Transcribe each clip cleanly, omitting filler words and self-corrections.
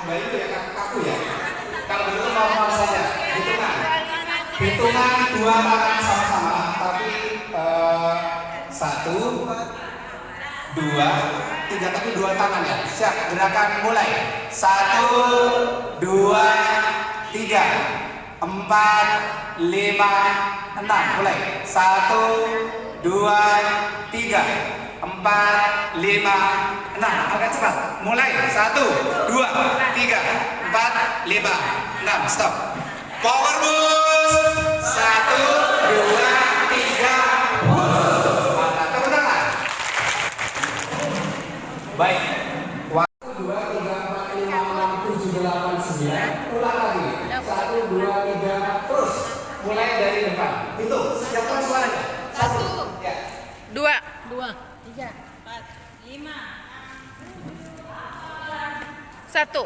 Mbak itu ya kaku ya. Kalau begitu normal saja. Hitungan dua tangan sama-sama, tapi satu, dua, tiga, tapi dua tangan ya. Siap, gerakan mulai. Satu, dua, tiga, empat, lima, enam. Mulai. Satu, dua, tiga, empat, lima, enam. Agak cepat. Mulai. Satu, dua, tiga, empat, lima, enam. Stop. Power boost. Satu, dua, tiga. Mantap. Tepuk tangan. Baik. Waktu 2, 3, 4, 5, 6, 7, 8, 9. Ulang lagi. 1, 2, 3, 4. Terus. Mulai dari depan. Itu. Siapkan suaranya. 1, ya. 2, 3, 4, 5. 1.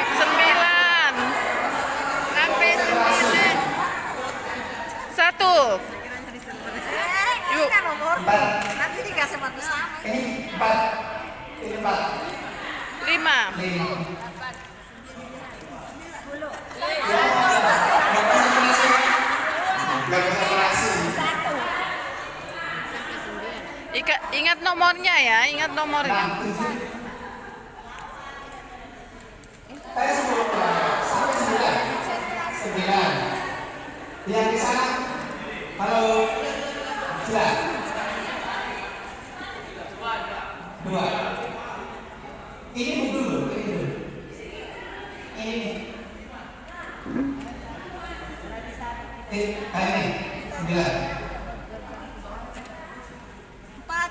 9. Sampai 9. 1. Yuk. Nanti dikasih batu sama. Ini 4. Ini 4. 5. 1. Ingat nomornya ya, ingat nomornya. Saya 10 sampai 9. Yang di sana, halo, jelas. 2. Ini dulu, ini dulu. Ini. Ini 9.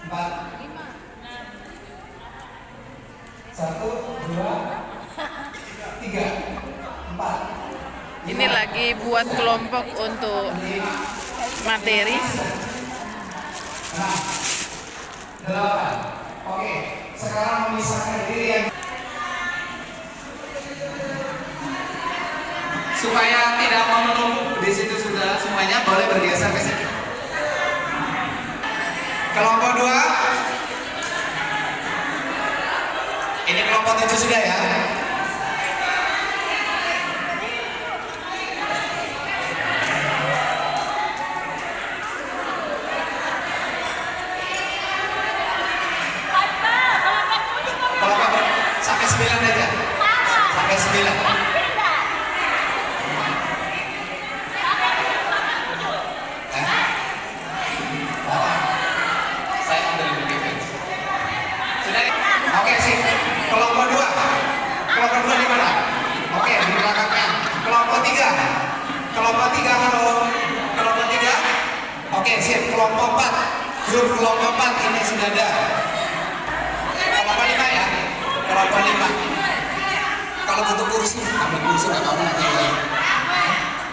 4. 1, 2, 3, 4. Ini lagi buat kelompok untuk materi. 8. Oke, sekarang memisahkan diri yang supaya tidak menumpuk di situ. Sudah semuanya boleh bergeser ke sini. Kelompok 2. Ini kelompok 7 sudah ya. Kelompok sampai 9 aja. Sampai 9. Saya ambil begitu. Sudah. Oke sih. Kelompok 2. Kelompok 2 di mana? Oke, di belakangnya. Kelompok 3. Kelompok 3 halo. Kelompok 3. Oke, sip. Kelompok 4. Grup kelompok 4 ini sudah ada. Kelompok 5 ya. Kelompok 5. Kalau butuh kursi, ambil kursi enggak apa-apa nanti.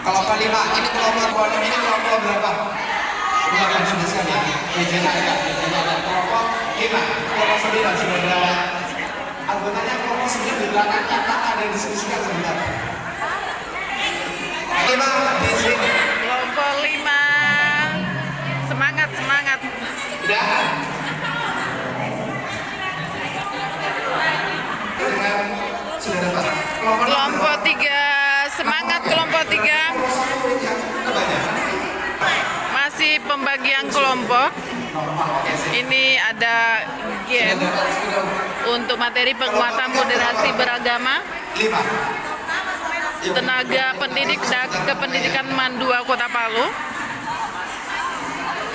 Kelompok 5. Ini kelompok 5 ini kelompok berapa? Bukan sudah sekali. Mejanya ada. Kelompok 5. Kelompok 9 sudah ada. Anggotanya kelompok 9 di belakang kita ada diskusikan sebentar. 5 di sini. Kelompok 5. Semangat, semangat. Sudah. Sudah dapat. Kelompok 3. Semangat kelompok 3. Masih pembagian kelompok. Ini ada game untuk materi penguatan moderasi beragama. 5. Tenaga pendidik dan kependidikan Mandua Kota Palu.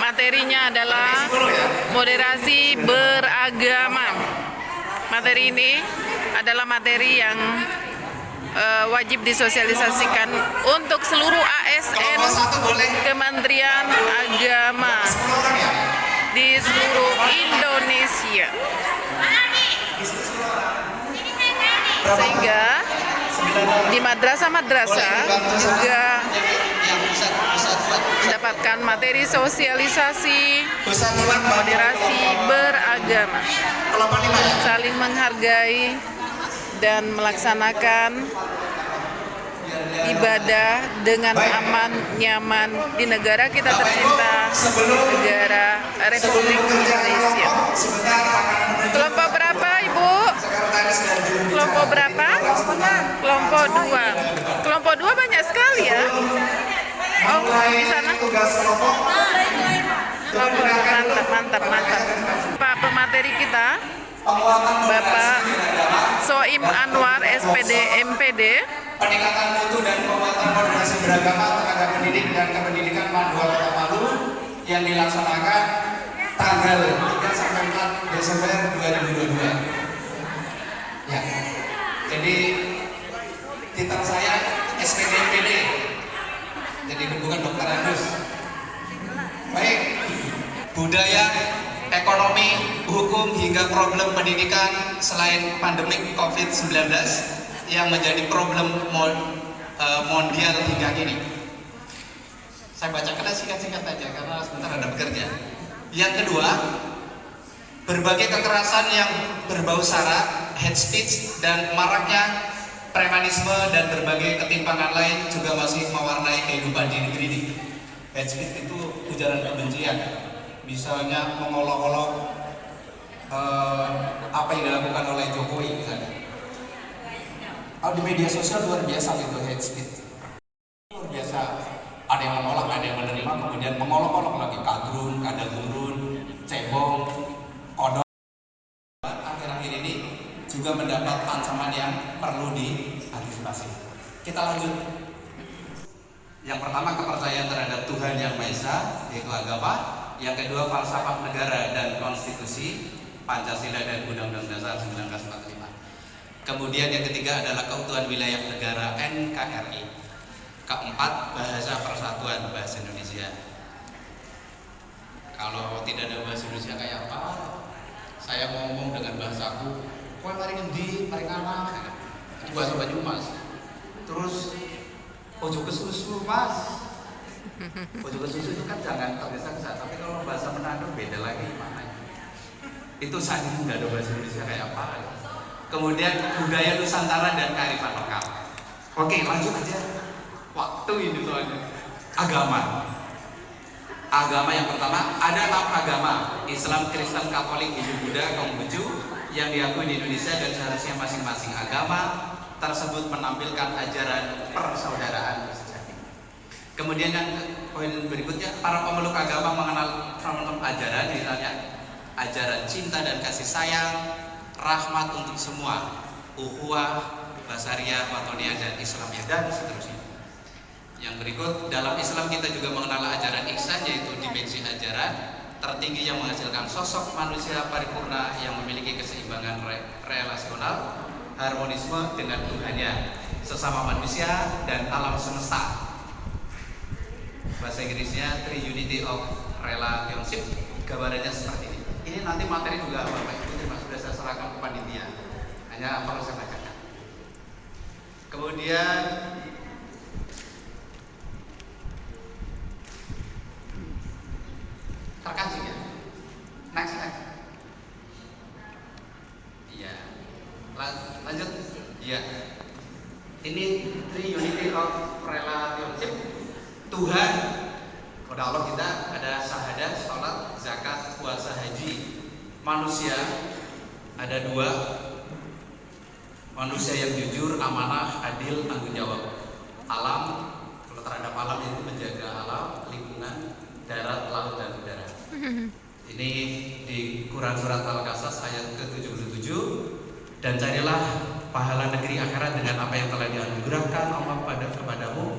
Materinya adalah moderasi beragama. Materi ini adalah materi yang wajib disosialisasikan untuk seluruh ASN Kementerian Agama di seluruh Indonesia. Sehingga di madrasah-madrasah juga mendapatkan materi sosialisasi moderasi beragama, saling menghargai dan melaksanakan ibadah dengan aman, nyaman di negara kita tercinta sebelum sejarah Republik bekerja Indonesia. kelompok sebentar akan menuju Kelompok berapa, Ibu? sekretaris dan juru bicara. Kelompok berapa? Kelompok 2. Kelompok 2 banyak sekali ya. Oh, di sana. Tugas kelompok. Kelompok mantap. Pak pemateri kita, Penguatan Bapak moderasi beragama, Soim Anwar, SPD MPD. peningkatan mutu dan penguatan moderasi beragama tenaga pendidik dan kependidikan Mandua Kota Palu yang dilaksanakan tanggal 3 sampai 4 Desember 2022. Ya. Jadi titel saya SPD MPD. Jadi bukan dokter Agus. Baik. Budaya, ekonomi, hukum hingga problem pendidikan selain pandemik COVID-19 yang menjadi problem mondial hingga kini. Saya bacakan singkat-singkat aja karena sebentar ada bekerja. Yang kedua, berbagai kekerasan yang berbau sara, hate speech, dan maraknya premanisme dan berbagai ketimpangan lain juga masih mewarnai kehidupan di negeri ini. Hate speech itu ujaran kebencian, misalnya mengolok-olok apa yang dilakukan oleh Jokowi misalnya. Di media sosial luar biasa itu hate speech. Luar biasa. Ada yang menolak, ada yang menerima, kemudian mengolok-olok lagi kadrun, kadagurun, cebong, kodok. Akhir-akhir ini juga mendapat ancaman yang perlu diantisipasi. Kita lanjut. Yang pertama, kepercayaan terhadap Tuhan Yang Maha Esa, yaitu agama. Yang kedua, falsafah negara dan konstitusi, Pancasila dan Undang-Undang Dasar 1945. Kemudian yang ketiga adalah keutuhan wilayah negara NKRI. Keempat, bahasa persatuan bahasa Indonesia. Kalau tidak ada bahasa Indonesia kayak apa? Saya ngomong dengan bahasaku, kau mari ngendi, mari ngana, itu bahasa Banyumas. Terus ojo ke susu mas, ojo ke susu itu kan jangan tergesa-gesa. Tapi kalau bahasa Manado beda lagi mana? Itu saat itu nggak ada bahasa Indonesia kayak apa? Kemudian budaya Nusantara dan kearifan lokal. Oke, lanjut aja. Waktu ini soalnya. Agama. Agama yang pertama, ada 6 agama: Islam, Kristen, Katolik, Hindu, Buddha, Konghucu yang diakui di Indonesia, dan seharusnya masing-masing agama tersebut menampilkan ajaran persaudaraan sejati. Kemudian yang poin berikutnya, para pemeluk agama mengenal macam ajaran, misalnya ajaran cinta dan kasih sayang, rahmat untuk semua, ukhuwah, basariyah, watoniyah, dan Islamiyah, dan seterusnya. Yang berikut, dalam Islam kita juga mengenal ajaran ihsan, yaitu dimensi ajaran tertinggi yang menghasilkan sosok manusia paripurna yang memiliki keseimbangan relasional, harmonisme dengan Tuhannya, sesama manusia, dan alam semesta. Bahasa Inggrisnya Triunity of Relationship. Gambarannya seperti ini. Ini nanti materi juga Bapak Ibu terima sudah saya serahkan ke panitia. Hanya perlu saya bacakan. Kemudian terkasih ya. Next. Iya. Lanjut. Iya. Ini Triunity of Relationship. Tuhan, kepada Allah kita ada syahadat, sholat, zakat, puasa, haji. Manusia ada 2. Manusia yang jujur, amanah, adil, tanggung jawab. Alam, kalau terhadap alam itu menjaga alam, lingkungan, darat, laut, dan udara. Ini di Quran Surat Al-Qasas ayat ke-77. Dan carilah pahala negeri akhirat dengan apa yang telah dianugerahkan Allah kepadamu,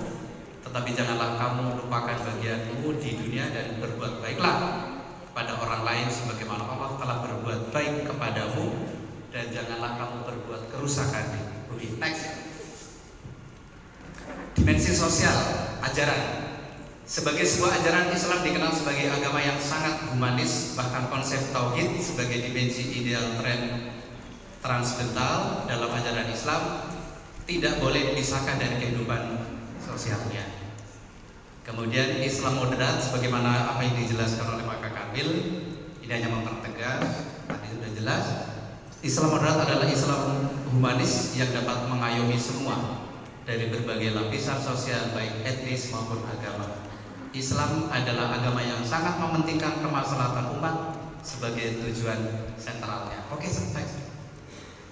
tetapi janganlah kamu lupakan bagianmu di dunia, dan berbuat baiklah pada orang lain sebagaimana Allah telah berbuat baik kepadamu, dan janganlah kamu berbuat kerusakan di bumi. Next. Dimensi sosial, ajaran. Sebagai sebuah ajaran, Islam dikenal sebagai agama yang sangat humanis. Bahkan konsep tauhid sebagai dimensi ideal tren transcendental dalam ajaran Islam tidak boleh dipisahkan dari kehidupan sosialnya. Kemudian Islam moderat, sebagaimana apa yang dijelaskan oleh Pak Kamil, ini hanya mempertegas, tadi sudah jelas. Islam moderat adalah Islam humanis yang dapat mengayomi semua dari berbagai lapisan sosial, baik etnis maupun agama. Islam adalah agama yang sangat mementingkan kemaslahatan umat sebagai tujuan sentralnya. Oke, sampai.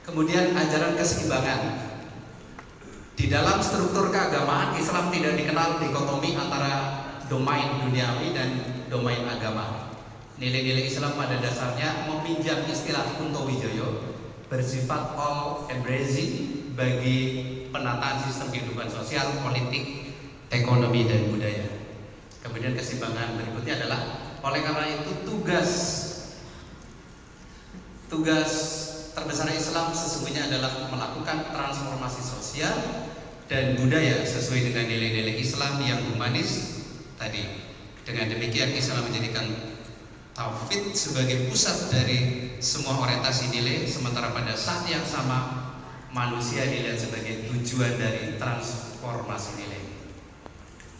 Kemudian ajaran keseimbangan. Di dalam struktur keagamaan, Islam tidak dikenal dikotomi antara domain duniawi dan domain agama. Nilai-nilai Islam pada dasarnya meminjam istilah Kunto Wijoyo, bersifat all embracing bagi penataan sistem kehidupan sosial, politik, ekonomi, dan budaya. Kemudian keseimbangan berikutnya adalah, oleh karena itu tugas terbesar Islam sesungguhnya adalah melakukan transformasi sosial dan budaya sesuai dengan nilai-nilai Islam yang humanis tadi. Dengan demikian Islam menjadikan tauhid sebagai pusat dari semua orientasi nilai, sementara pada saat yang sama manusia dilihat sebagai tujuan dari transformasi nilai.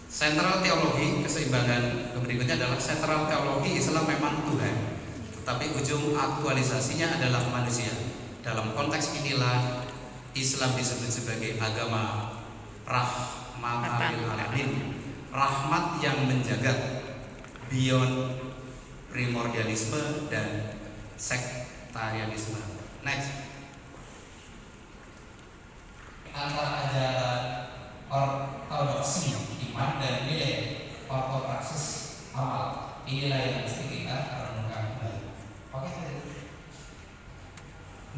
Sentral teologi keseimbangan berikutnya adalah sentral teologi Islam memang Tuhan, tetapi ujung aktualisasinya adalah manusia. Dalam konteks inilah Islam disebut sebagai agama rahmatil alamin, rahmat yang menjaga, beyond primordialisme dan sektarianisme. Next. Antara ajaran ortodoksi iman dan nilai ortopraksis amal, inilah yang mesti kita renungkan kembali. Oke.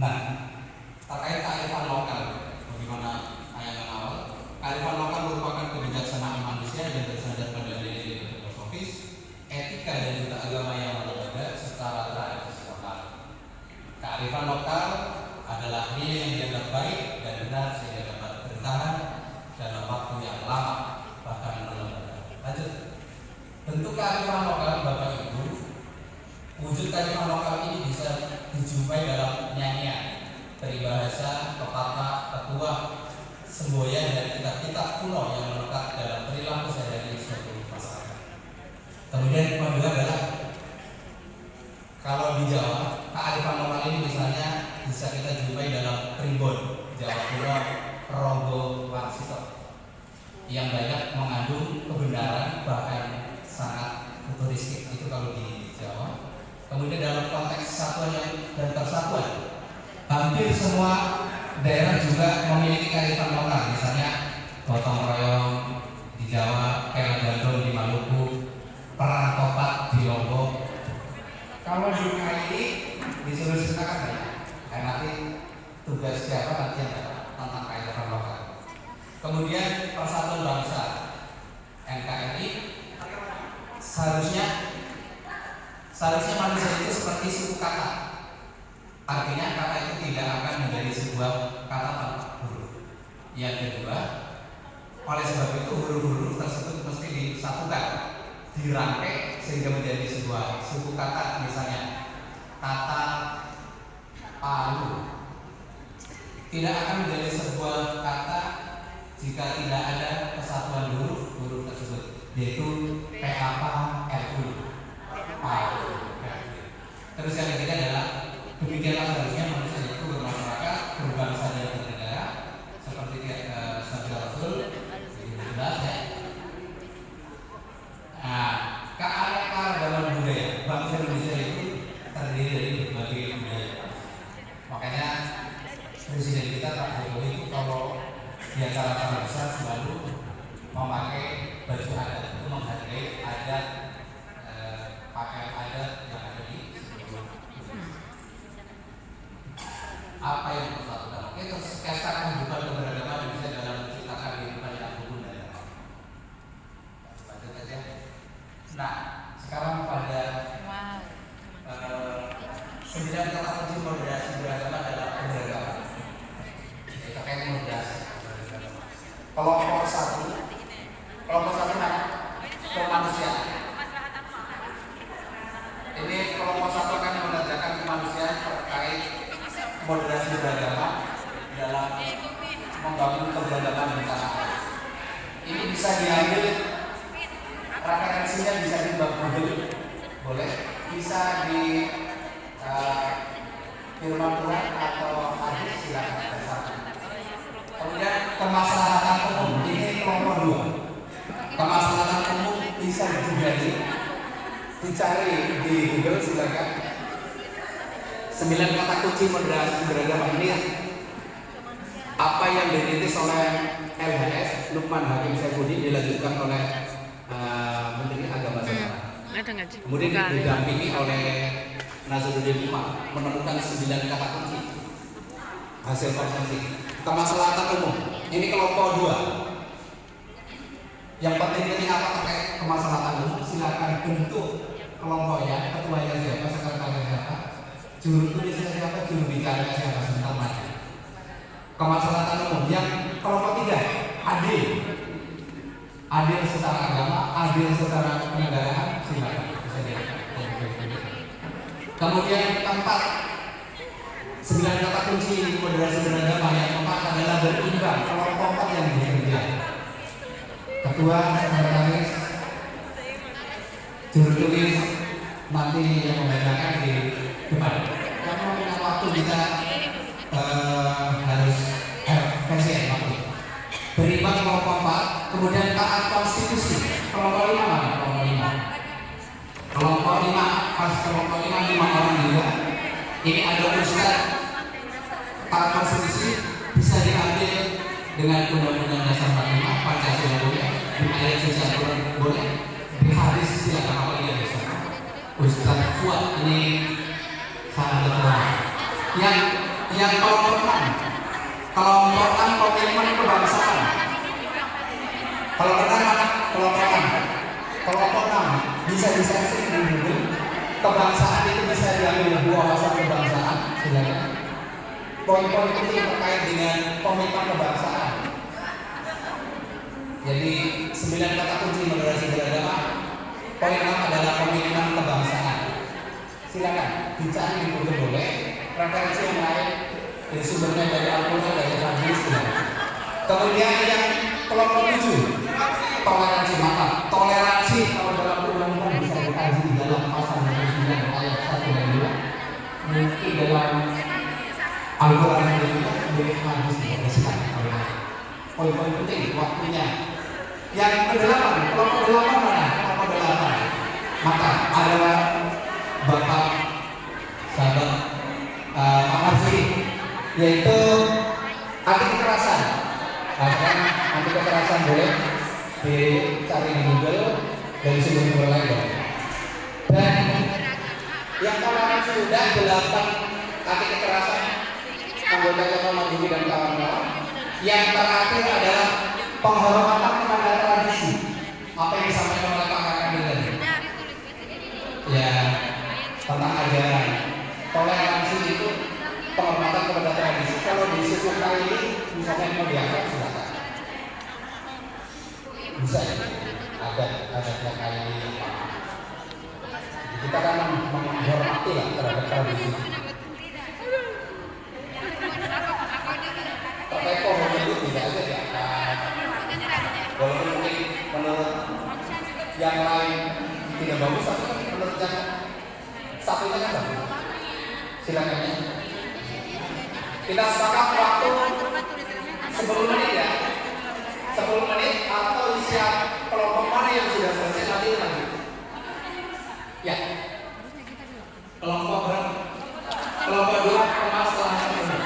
Nah, terkait kearifan lokal, bagaimana ayat awal? Kearifan lokal merupakan kebijaksanaan manusia yang bersandar pada nilai-nilai filosofis, etika, dan juga agama yang berbeda secara tradisi lokal. Kearifan lokal adalah nilai yang dianggap baik dan benar sehingga dapat bertahan dalam waktu yang lama, bahkan melembaga. Lanjut. Bentuk kearifan lokal, Bapak Ibu, wujud kearifan lokal ini bisa dijumpai dalam nyanyian, peribahasa, pepatah, petuah, semboyan, dan kitab-kitab kuno yang melekat dalam perilaku sehari-hari suatu masyarakat. Kemudian yang kedua adalah, kalau di Jawa, kearifan lokal ini misalnya bisa kita jumpai dalam primbon Jawa kuno, Ronggo Warsito, yang banyak mengandung kebenaran bahkan sangat futuristik. Itu kalau di Jawa. Kemudian dalam konteks kesatuan dan persatuan, hampir semua daerah juga memiliki kearifan lokal. Misalnya gotong royong di Jawa, kerak gandong di Maluku, perang topat di Lombok. Kalau di ini disuruh ceritakan ya, nanti tugas siapa nanti yang tentang kearifan lokal. Kemudian persatuan bangsa, NKRI, seharusnya manusia itu seperti suku kata. Artinya kata itu tidak akan menjadi sebuah kata tanpa huruf. Yang kedua, oleh sebab itu huruf-huruf tersebut mesti disatukan, dirangkai sehingga menjadi sebuah suku kata. Misalnya kata Palu tidak akan menjadi sebuah kata jika tidak ada kesatuan huruf tersebut, yaitu PAPA-LU. Terus yang ketiga adalah, demikianlah seharusnya manusia itu bermasyarakat, berbangsa dan bernegara, seperti sabda Rasul, jelas ya. Nah, keanekaragaman budaya bangsa Indonesia itu terdiri dari berbagai budaya. Makanya Presiden kita Pak Jokowi itu kalau di acara besar selalu memakai baju adat, itu menghargai adat, pakaian adat yang ada di seluruh apa yang bersangkutan. Oke, terus sketsa kehidupan keberagaman bisa dalam menciptakan kehidupan yang rukun dan lanjut aja. Nah, sekarang pada 9 kata kunci moderasi beragama adalah keberagaman. Kita kayak moderasi. Kelompok satu mana? Kemanusiaan. Ini kelompok satu akan mengerjakan kemanusiaan terkait moderasi beragama dalam membangun keberagaman di tanah air. Ini bisa diambil referensinya, bisa di Google, boleh, bisa di firman Tuhan atau hadis, silakan bersama. Kemudian kemaslahatan umum, ini kelompok 2. Kemaslahatan umum bisa bisa dijumpai, dicari di Google silakan. 9 kata kunci moderasi beragama ini apa yang dirintis oleh LHS Lukman Hakim Saifuddin dilanjutkan oleh Menteri Agama sekarang. Kemudian didampingi oleh Nazarudin Umar menemukan 9 kata kunci hasil konferensi kemaslahatan umum. Ini kelompok 2. Yang penting ini apa terkait kemaslahatan umum? Silakan bentuk kelompoknya, ketuanya siapa, sekretarisnya siapa, juru tulisnya siapa, juru bicaranya siapa, sebentar lagi. Kemaslahatan umum. Yang kelompok 3, adil. Adil secara agama, adil secara penegakan, silakan bisa dilihat. Kemudian keempat, 9 kata kunci moderasi beragama. Yang keempat adalah berimbang, kelompok yang bekerja. Ketua, sekretaris, juru tulis nanti yang membedakan di depan. Karena punya waktu kita harus efisien waktu. Berimbang kelompok 4, kemudian taat konstitusi. Kelompok 5 mana? Kelompok 5, pas kelompok 5 orang juga. Ini ada ustaz taat konstitusi bisa diambil dengan undang-undang dasar 45, Pancasila boleh, di ayat sosial boleh, di hadis silakan apa dia bisa. Ustaz Fuad ini sangat betul. Yang kelompok 6 komitmen kebangsaan. Kalau benar mana? Kelompok 6 bisa disearching di Google. Kebangsaan itu bisa diambil buah wawasan kebangsaan. Silakan. Poin-poin itu terkait dengan komitmen kebangsaan. Jadi 9 kata kunci moderasi beragama. Poin 6 adalah komitmen kebangsaan. Silakan dicari di Google boleh. Referensi yang lain dari sumbernya dari Al-Quran, dari hadis. Kemudian yang kelompok 7, toleransi. Maka toleransi kalau dalam undang-undang bisa dikaji di dalam pasal 29 ayat 1 dan 2. Mungkin dalam Al-Quran juga dari hadis dikasihkan. Poin-poin penting waktunya. Yang ke-8, kelompok 8 mana? Kelompok 8. Maka adalah Bapak sahabat Pak Marsudi, yaitu anti kekerasan. Anti kekerasan boleh dicari di Google dari sumber lain. Dan yang toleransi sudah 8 anti kekerasan anggota Bapak Marsudi dan kawan-kawan. Yang terakhir adalah penghormatan kepada tradisi. Apa yang disampaikan oleh Pak Kakak tadi? Ya, tentang ajaran. Toleransi itu penghormatan kepada tradisi. Kalau di suku kali misalnya mau diangkat silakan. Bisa ya? Ada kali. Kita kan menghormati lah terhadap tradisi. Terkait pohon itu tidak aja diangkat. Walaupun mungkin menurut yang lain tidak bagus, tapi kan menurut yang satunya kan bagus. Silakan ya. Kita sepakat waktu 10 menit ya. 10 menit atau siap kelompok mana yang sudah selesai nanti lanjut. Ya. Kelompok berapa? Kelompok 2 permasalahan umum.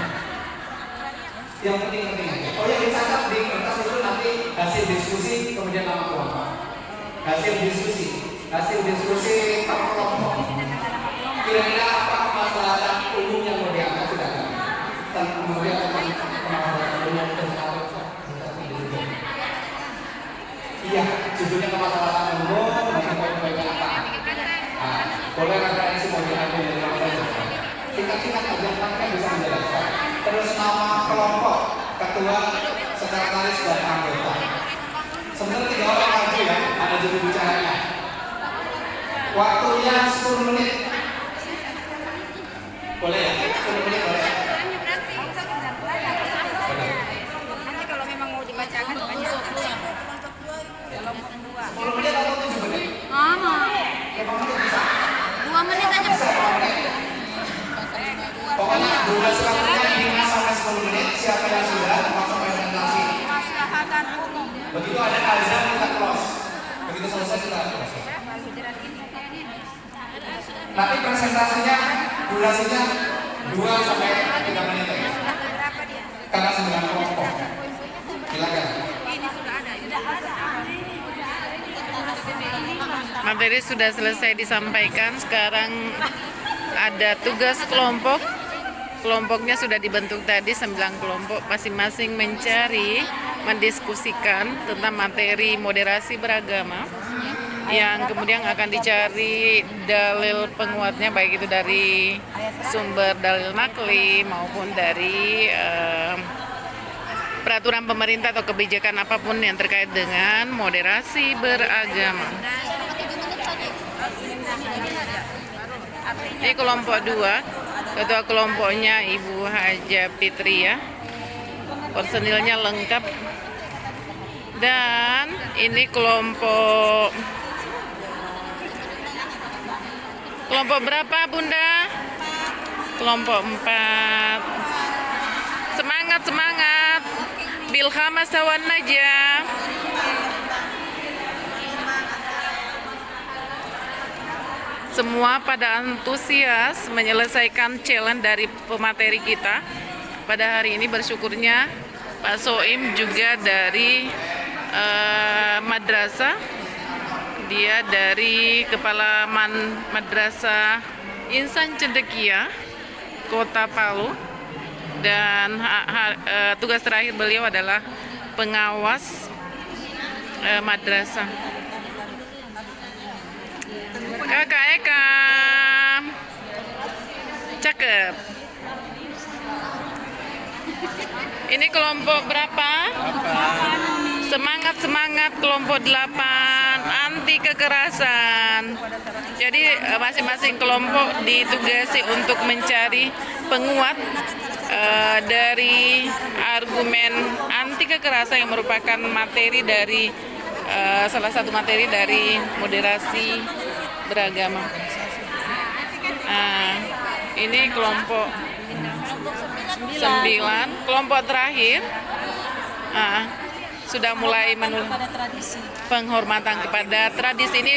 Yang penting-penting aja. Oh yang dicatat di kertas itu nanti hasil diskusi kemudian nama kelompok. Hasil diskusi per kelompok. Kira-kira apa permasalahan umum yang mau diangkat silakan. Dan kemudian permasalahan umum iya, judulnya permasalahan umum dan poin-poinnya apa? Nah, boleh referensi mau diambil dari mana saja. Singkat-singkat aja kan bisa menjelaskan. Terus nama kelompok, ketua, sekretaris dan anggota. Sebenarnya 3 orang aja ya, ada juru bicaranya. Waktunya 10 menit. Boleh ya? 10 menit boleh. Nanti kalau memang mau dibacakan banyak. 10 menit atau 7 menit? 5 menit bisa? 2 menit aja. Bisa 5 menit. Pokoknya durasi waktunya 5 sampai 10 menit. Siapa yang sudah masuk presentasi? Begitu ada azan kita close. Begitu selesai kita close. Nanti presentasinya durasinya 2 sampai 3 menit ya. Karena 9 kelompok. Silakan. Materi sudah selesai disampaikan. Sekarang ada tugas kelompok. Kelompoknya sudah dibentuk tadi 9 kelompok. Masing-masing mencari, mendiskusikan tentang materi moderasi beragama, yang kemudian akan dicari dalil penguatnya, baik itu dari sumber dalil nakli maupun dari peraturan pemerintah atau kebijakan apapun yang terkait dengan moderasi beragama. Ini kelompok 2, ketua kelompoknya Ibu Haja Fitria, personilnya lengkap. Dan ini kelompok berapa Bunda? Kelompok 4. Semangat. Bilhama sawan najah. Semua pada antusias menyelesaikan challenge dari pemateri kita. Pada hari ini bersyukurnya Pak Soim juga dari madrasah. Dia dari Kepala Madrasah Insan Cendekia, Kota Palu. Dan tugas terakhir beliau adalah pengawas madrasah. Kakak Eka, cakep. Ini kelompok berapa? Semangat kelompok 8, anti kekerasan. Jadi masing-masing kelompok ditugasi untuk mencari penguat dari argumen anti kekerasan yang merupakan materi dari salah satu materi dari moderasi beragama. Ini kelompok 9, kelompok terakhir sudah mulai menulis penghormatan kepada tradisi. Ini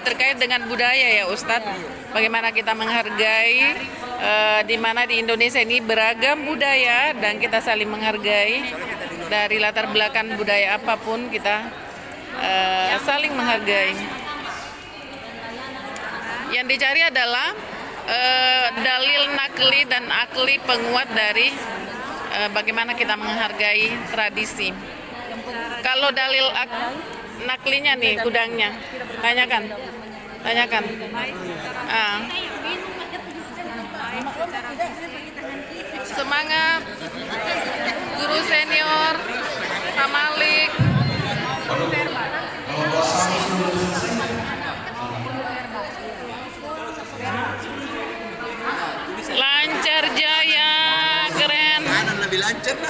terkait dengan budaya ya Ustadz. Bagaimana kita menghargai di mana di Indonesia ini beragam budaya dan kita saling menghargai. Dari latar belakang budaya apapun kita saling menghargai. Yang dicari adalah dalil nakli dan akli penguat dari bagaimana kita menghargai tradisi. Kalau dalil naklinya nih, gudangnya, tanyakan. Semangat, guru senior, Pak Malik. Lancar jaya, keren.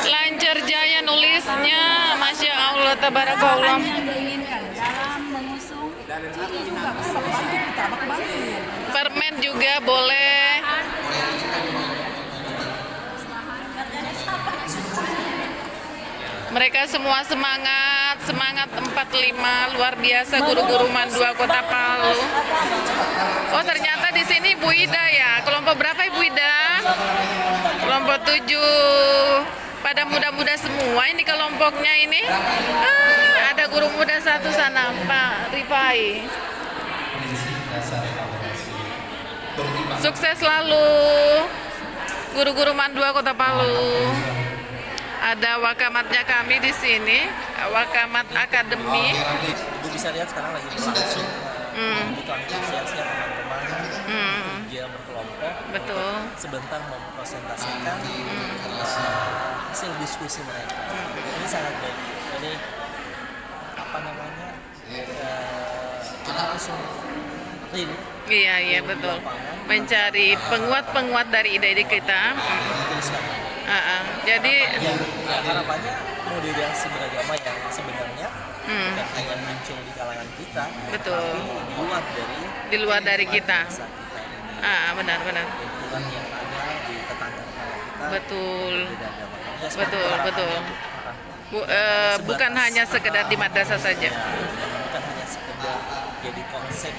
Lancar jaya nulisnya, Masya Allah, tabarakallah. Permen juga boleh. Mereka semua semangat 45, luar biasa guru-guru Mandua Kota Palu. Oh ternyata di sini Bu Ida ya. Kelompok berapa Ibu Ida? Kelompok 7. Pada muda-muda semua ini kelompoknya ini. Ada guru muda satu sana, Pak Rifai. Sukses selalu guru-guru Mandua Kota Palu. Ada wakamatnya kami di sini, wakamat akademi. Ibu bisa lihat sekarang lagi berlangsung untuk antusiasnya teman-teman dia berkelompok. Betul. Sebentar mau mempresentasikan hasil diskusi mereka. Ini sangat baik. Ini apa namanya? Kita langsung real. Iya betul. Mencari penguat-penguat dari ide-ide kita. Jadi harapannya moderasi beragama yang sebenarnya tidak hanya muncul di kalangan kita, betul. Tapi di luar dari kita. Benar. Lingkungan yang ada di tetangga kita. Betul. Beda agama. Betul. Bukan hanya sekedar di madrasah saja. Bukan hanya sekedar sekedar jadi konsep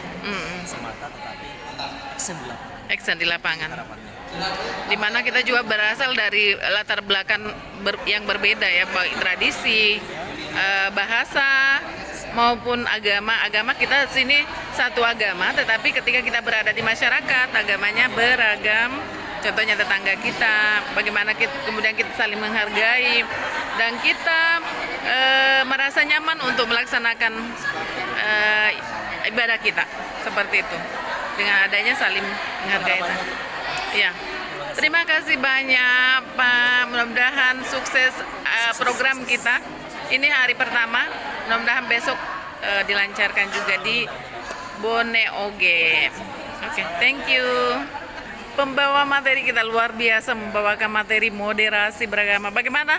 semata, tetapi action di lapangan Action di lapangan. harapannya. Dimana kita juga berasal dari latar belakang yang berbeda ya, baik tradisi, bahasa maupun agama. Agama kita sini satu agama, tetapi ketika kita berada di masyarakat, agamanya beragam. Contohnya tetangga kita, bagaimana kemudian kita saling menghargai dan kita merasa nyaman untuk melaksanakan ibadah kita seperti itu dengan adanya saling menghargai. Ya, terima kasih banyak Pak. Mudah-mudahan sukses program kita. Ini hari pertama. Mudah-mudahan besok dilancarkan juga di Bone Oge. Oke, thank you. Pembawa materi kita luar biasa membawakan materi moderasi beragama. Bagaimana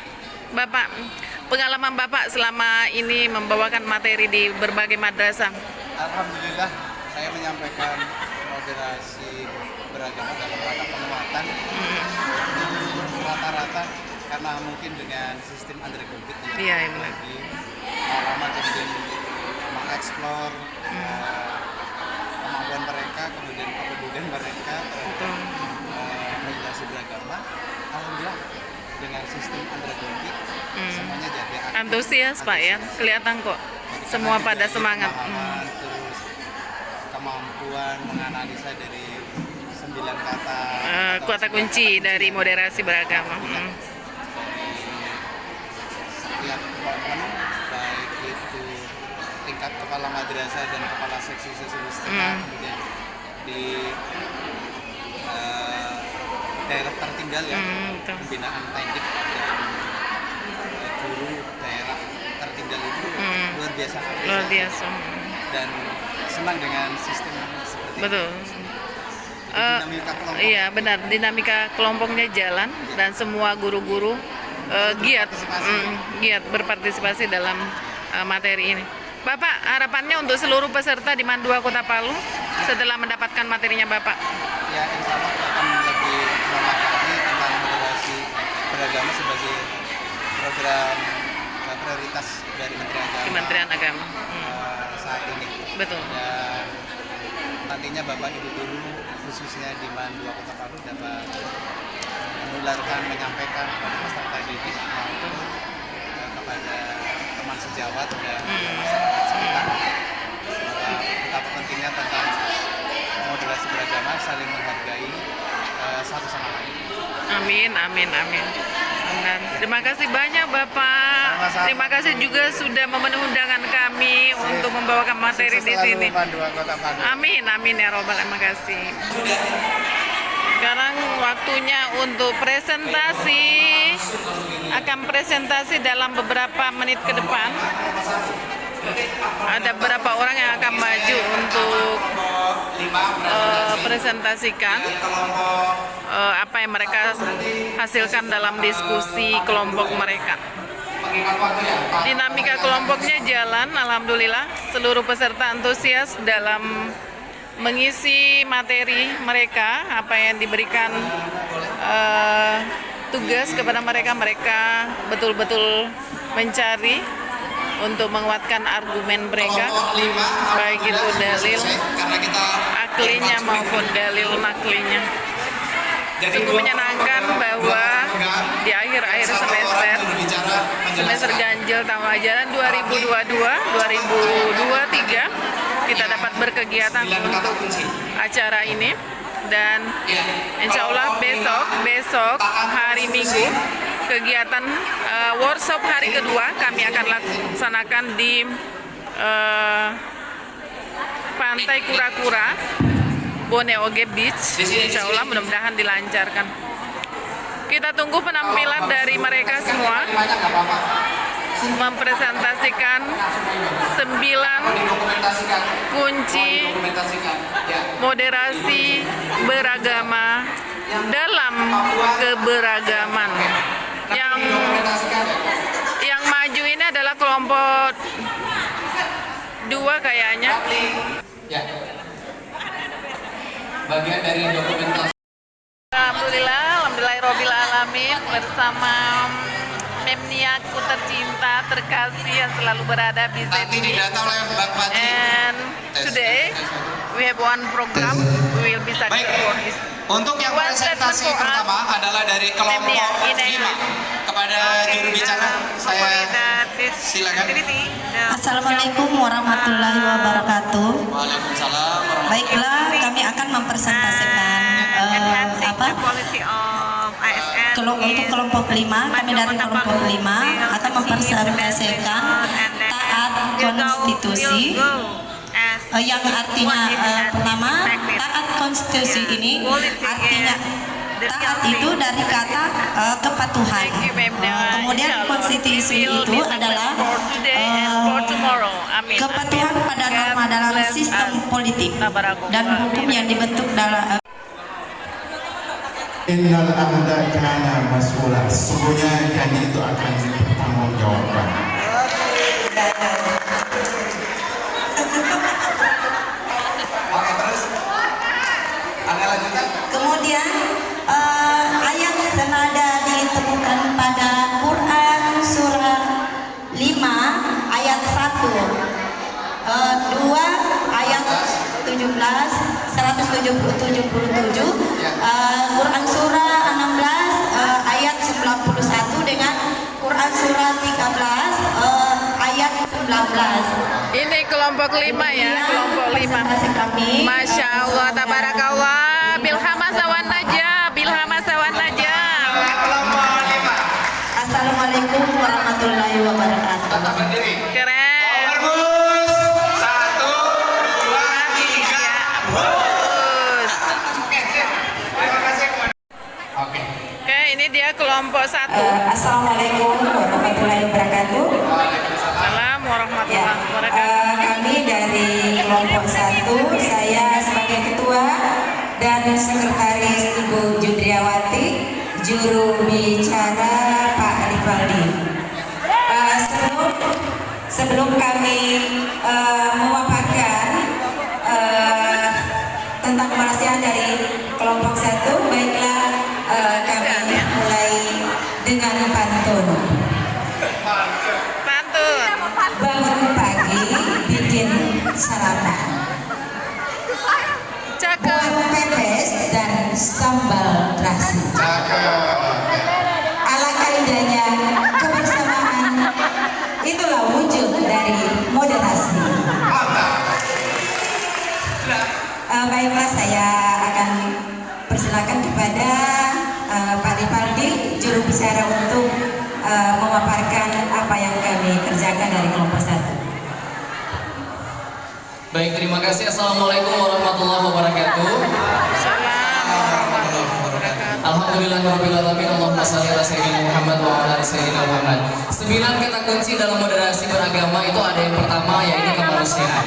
Bapak, pengalaman Bapak selama ini membawakan materi di berbagai madrasah? Alhamdulillah, saya menyampaikan moderasi beragama dalam rangka penguatan. Rata-rata karena mungkin dengan sistem undergraduate Iya, benar. lagi lama kemudian mengeksplor kemampuan mereka, kemudian kepedulian mereka terhadap moderasi beragama. Alhamdulillah dengan sistem undergraduate semuanya jadi Antusias Pak ya, kelihatan kok semua pada semangat. pemahaman, terus kemampuan menganalisa dari 9 kata Kata kunci dari moderasi beragama. setiap momen, baik itu tingkat kepala madrasah dan kepala seksi setengah, kemudian di daerah tertinggal ya, Betul. pembinaan teknik dan guru daerah tertinggal itu luar biasa Luar biasa. dan senang dengan sistem seperti Betul. dinamika kelompok. Iya benar, dinamika kelompoknya jalan dan semua guru-guru giat berpartisipasi dalam materi ini. Bapak, harapannya untuk seluruh peserta di Mandua Kota Palu setelah mendapatkan materinya Bapak? Ya insya Allah akan lebih memahami tentang moderasi beragama sebagai program prioritas dari Kementerian Agama. saat ini. Betul. Dan nantinya Bapak Ibu guru khususnya di Mandua Kota Palu dapat menularkan, menyampaikan kepada peserta didik maupun kepada teman sejawat dan masyarakat sekitar bahwa betapa pentingnya tentang moderasi beragama, saling menghargai satu sama lain. Amin, amin, amin. Benar. Terima kasih banyak Bapak. Sama-sama. Terima kasih juga sudah memenuhi undangan kami untuk membawakan materi di Sukses selalu sini. Mandua Kota Palu. Amin, amin ya robbal. Terima kasih. Sekarang waktunya untuk presentasi. Akan presentasi dalam beberapa menit ke depan. Ada beberapa orang yang akan maju untuk presentasikan apa yang mereka hasilkan dalam diskusi kelompok mereka. Dinamika kelompoknya jalan, alhamdulillah. Seluruh peserta antusias dalam mengisi materi mereka, apa yang diberikan tugas kepada mereka. Mereka betul-betul mencari untuk menguatkan argumen mereka, baik itu dalil aklinya maupun dalil naklinya. Sungguh menyenangkan bahwa di akhir-akhir semester ganjil tahun ajaran 2022-2023 kita dapat berkegiatan untuk acara ini, dan insya Allah besok hari Minggu kegiatan workshop hari kedua kami akan laksanakan di Pantai Kura-Kura, Bone Oge Beach. Insya Allah mudah-mudahan dilancarkan. Kita tunggu penampilan dari mereka semua mempresentasikan 9 kunci moderasi beragama dalam keberagaman. Yang maju ini adalah kelompok 2 kayaknya. Ya. Bagian dari dokumentasi. Alhamdulillahirobbilalamin, bersama Memniaku tercinta terkasih yang selalu berada di Nanti sini. didata oleh Bang Fadli. And today we have one program. We will be studying Baik. for this. Untuk yang One presentasi statement for pertama adalah dari kelompok in 5. Kepada juru bicara, saya silakan. Assalamualaikum warahmatullahi wabarakatuh. Waalaikumsalam. Baiklah, kami akan mempresentasikan untuk kelompok 5. Kami dari kelompok 5 akan mempresentasikan taat konstitusi. Yang artinya pertama, taat konstitusi ini artinya taat itu dari kata kepatuhan. Kemudian konstitusi itu adalah kepatuhan pada norma dalam sistem politik dan hukum yang dibentuk dalam Innal ahda kana mas'ula. Sesungguhnya janji itu akan dipertanggungjawabkan. Oke, terus ada lanjutan? Kemudian ayat senada ditemukan pada Quran surah 5 ayat 1, 2 ayat 17, 177, Quran surah 16 ayat 91 dengan Quran surah 13 ayat 19. Ini kelompok 5 ya, kelompok 5. Masya Allah, tabarakallah. Bilhama sawan naja, bilhama sawan naja. Kelompok 5. Assalamualaikum warahmatullahi wabarakatuh. Tetap berdiri. Keren. Bagus. 1, 2, 3. Bagus. Oke, sip. Terima kasih kepada. Oke. Oke, ini dia kelompok 1. Assalamualaikum warahmatullahi wabarakatuh. Salam warahmatullahi wabarakatuh. Kami dari kelompok 1, saya sebagai ketua dan sekretaris Ibu Judriawati, juru bicara Pak Rivaldi. Sebelum kami memaparkan tentang kemanusiaan dari kelompok 1, baiklah kami mulai dengan pantun. Pantun. Bangun pagi bikin sarapan, Cakep. buat pepes dan sambal terasi. Alangkah indahnya kebersamaan, itulah wujud dari moderasi. Baiklah, saya akan persilakan kepada Pak Rivaldi, juru bicara untuk memaparkan apa yang kami kerjakan dari kelompok 1. Baik, terima kasih. Assalamualaikum warahmatullahi wabarakatuh. Salam warahmatullahi wabarakatuh. Alhamdulillahirrahmanirrahim. Allahumma shalli ala sayyidina Muhammad wa ala ali sayyidina Muhammad. 9 kata kunci dalam moderasi beragama itu ada yang pertama, yaitu kemanusiaan.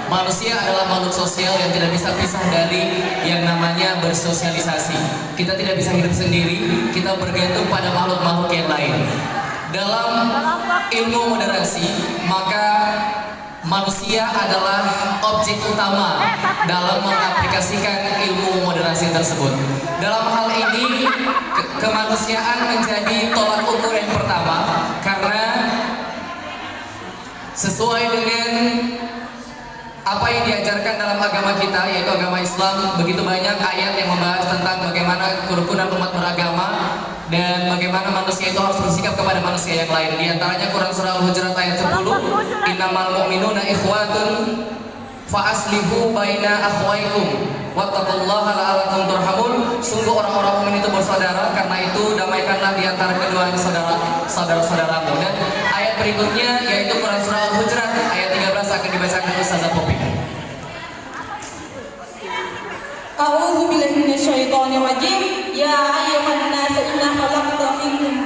Manusia adalah makhluk sosial yang tidak bisa pisah dari yang namanya bersosialisasi. Kita tidak bisa hidup sendiri, kita bergantung pada makhluk-makhluk yang lain. Dalam ilmu moderasi, maka manusia adalah objek utama dalam mengaplikasikan ilmu moderasi tersebut. Dalam hal ini, kemanusiaan menjadi tolak ukur yang pertama, karena sesuai dengan apa yang diajarkan dalam agama kita, yaitu agama Islam, begitu banyak ayat yang membahas tentang bagaimana kerukunan umat beragama dan bagaimana manusia itu harus bersikap kepada manusia yang lain. Di antaranya Quran surah Al-Hujurat ayat 10, innamal mu'minuna ikhwatun fa aslihu baina akhwaikum wattaqullaha la'allakum turhamun. Sungguh orang-orang mukmin itu bersaudara, karena itu damaikanlah di antara kedua saudara-saudaramu. Dan ayat berikutnya yaitu Quran surah Al-Hujurat ayat 13 akan dibacakan Ustazah Popi. A'udzu billahi minasyaitonir rajim. Ya ayyuhan nas inna khalaqnakum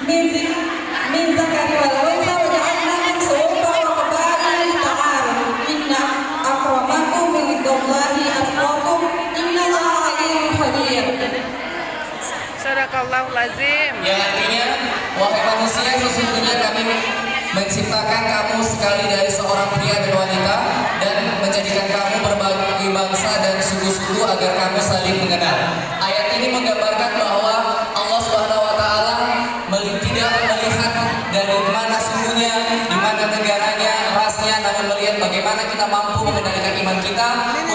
min dzakari wal unsa wa ja'alnakum shu'uban wa qaba'ila lita'arafu. Inna akramakum indallahi atqakum. Innallaha alimun khabir. Sadaqallahul lazim. Yang artinya, wahai manusia, sesungguhnya kami menciptakan kamu sekali dari seorang pria dan wanita, dan menjadikan kamu berbagi bangsa dan suku-suku agar kamu saling mengenal. Ayat ini menggambarkan bahwa Allah Subhanahu wa Ta'ala tidak melihat dari mana sukunya,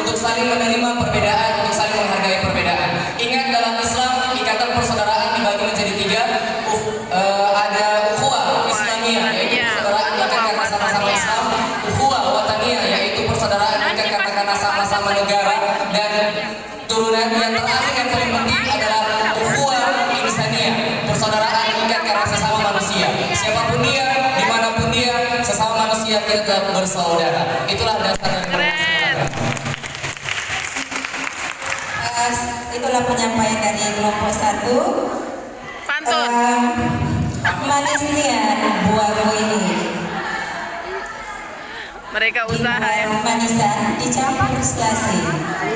untuk saling menerima perbedaan, untuk saling menghargai perbedaan. Ingat dalam Islam ikatan persaudaraan dibagi menjadi 3. Ada ukhuwah Islamiyah, yaitu persaudaraan ikat karena sama-sama Islam, ukhuwah wataniyah, yaitu persaudaraan ikat karena sama-sama negara, dan turunan yang terakhir yang paling penting adalah ukhuwah insaniyah, persaudaraan ikat karena sesama manusia. Siapapun dia, dimanapun dia, sesama manusia kita tetap bersaudara. Itulah dasar dari Itulah penyampaian dari kelompok 1. Pantun. Manisnya buahku ini. Mereka usaha ya. Manisan dicampur selasi.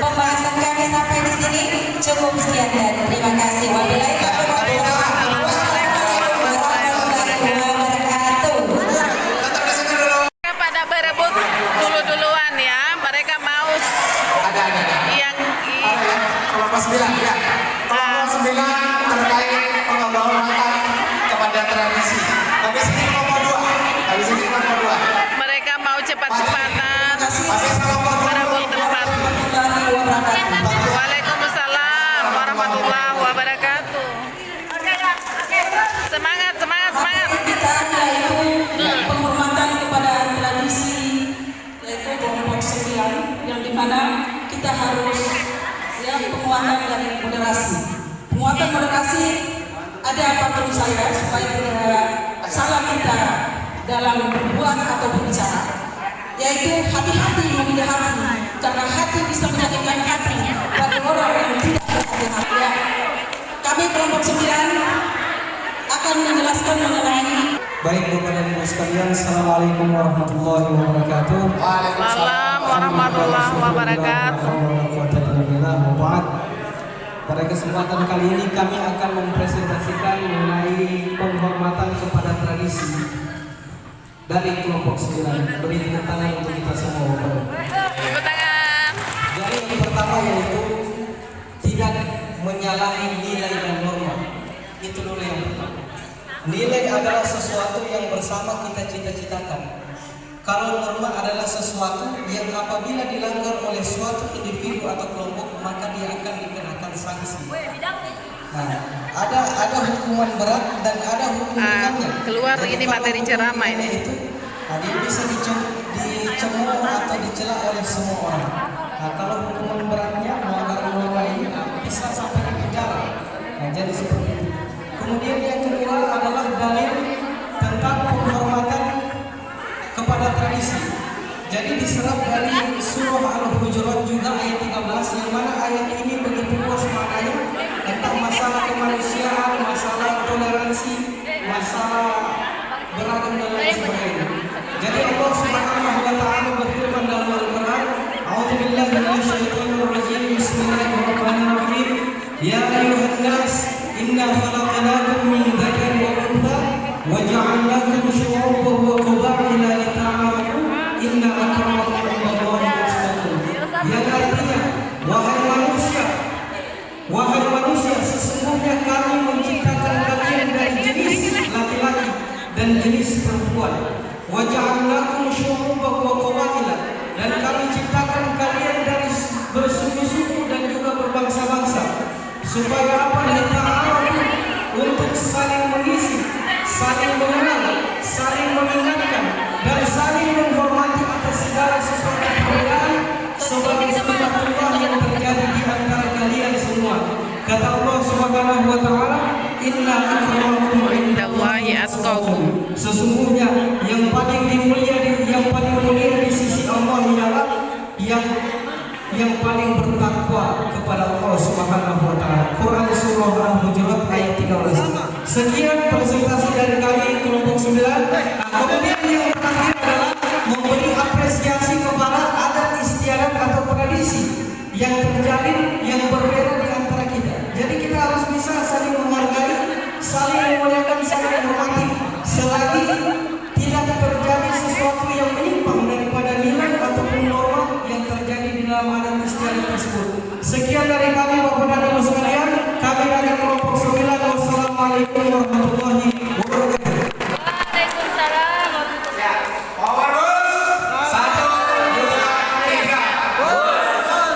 Pembahasan kami sampai di sini cukup sekian dan terima kasih. Wabillahi taufiq wal hidayah. Mereka pada berebut duluan ya. Mereka mau Ada. yang Kelompok 9 ya. Kelompok 9 terkait penghormatan kepada tradisi. Habis ini kelompok 2. mereka mau cepat-cepatan Habis kelompok 2. berebut tempat. Waalaikumsalam warahmatullahi wabarakatuh. Semangat. Kita yaitu penghormatan kepada tradisi, yaitu kelompok 9 yang dimana kita harus penguatan dan moderasi. Penguatan moderasi ada apa perlu saya supaya tidak salah kita dalam berbuat atau berbicara, yaitu hati-hati memilih hati, karena hati bisa menyakitkan hati bagi orang yang tidak berhati-hati. Ya. Kami kelompok 9 akan menjelaskan mengenai. Baik Bapak dan Ibu sekalian, Assalamualaikum warahmatullahi wabarakatuh. Waalaikumsalam warahmatullahi wabarakatuh. Pada kesempatan kali ini kami akan mempresentasikan mengenai penghormatan kepada tradisi dari kelompok 9. Beri tepuk tangan untuk kita semua. Tepuk tangan. Jadi yang pertama yaitu tidak menyalahi nilai dan norma. Itu dulu yang pertama. Nilai adalah sesuatu yang bersama kita cita-citakan. Kalau norma adalah sesuatu yang apabila dilanggar oleh suatu individu atau kelompok, maka dia akan dikenakan sanksi. Nah, ada hukuman berat dan ada hukum ringannya. Keluar ini materi ceramah ini. Itu, dia bisa dicemooh atau dicela oleh semua orang. Nah, kalau hukuman beratnya melanggar norma ini bisa sampai ke penjara. Nah, jadi seperti itu. Kemudian yang kedua adalah dalil tentang penghormatan kepada tradisi. Jadi diserap dari surah Al-Hujurat juga ayat 13, yang mana ayat ini begitu luas maknanya tentang masalah kemanusiaan, masalah toleransi, masalah beragam dan lain sebagainya. Jadi Allah Subhanahu wa taala berfirman dalam Al-Qur'an, "A'udzubillahi minasyaitonir rajim. Bismillahirrahmanirrahim. Ya ayyuhan nas, inna khalaqnakum min dzakarin wa untha wa ja'alnakum syu'uban wa qabaila lita'arafu inna akramakum 'indallahi atqakum." Yang artinya, wahai manusia, sesungguhnya kami menciptakan kalian dari jenis laki-laki dan jenis perempuan. Wa ja'alnakum syu'uban wa qabaila, dan kami ciptakan kalian dari bersuku-suku dan juga berbangsa-bangsa. Supaya apa? Lita'arafu, untuk saling mengisi, saling mengenal, saling mengingatkan, dan saling menghormati atas segala sesuatu perbedaan sebagai sunnatullah yang terjadi di antara kalian semua. Kata Allah Subhanahu wa taala, "Inna akramakum 'indallahi atqakum." Sesungguhnya yang paling mulia di sisi Allah ialah yang paling bertakwa kepada Allah Subhanahu wa taala. Quran surah Al-Hujurat ayat 13. Sekian presentasi dari kami kelompok 9. Kemudian yang terakhir adalah memberi apresiasi kepada adat istiadat atau tradisi yang terjalin yang berbeda di antara kita. Jadi kita harus bisa saling menghargai, saling memuliakan, saling menghormati selagi tidak terjadi sesuatu yang menyimpang daripada nilai ataupun norma yang terjadi di dalam adat istiadat tersebut. Sekian dari kami Bapak dan Ibu sekalian, kami dari kelompok 9. Wassalamualaikum warahmatullahi wabarakatuh. Waalaikumsalam. Ya, power bus. 1, 2, 3. Bus.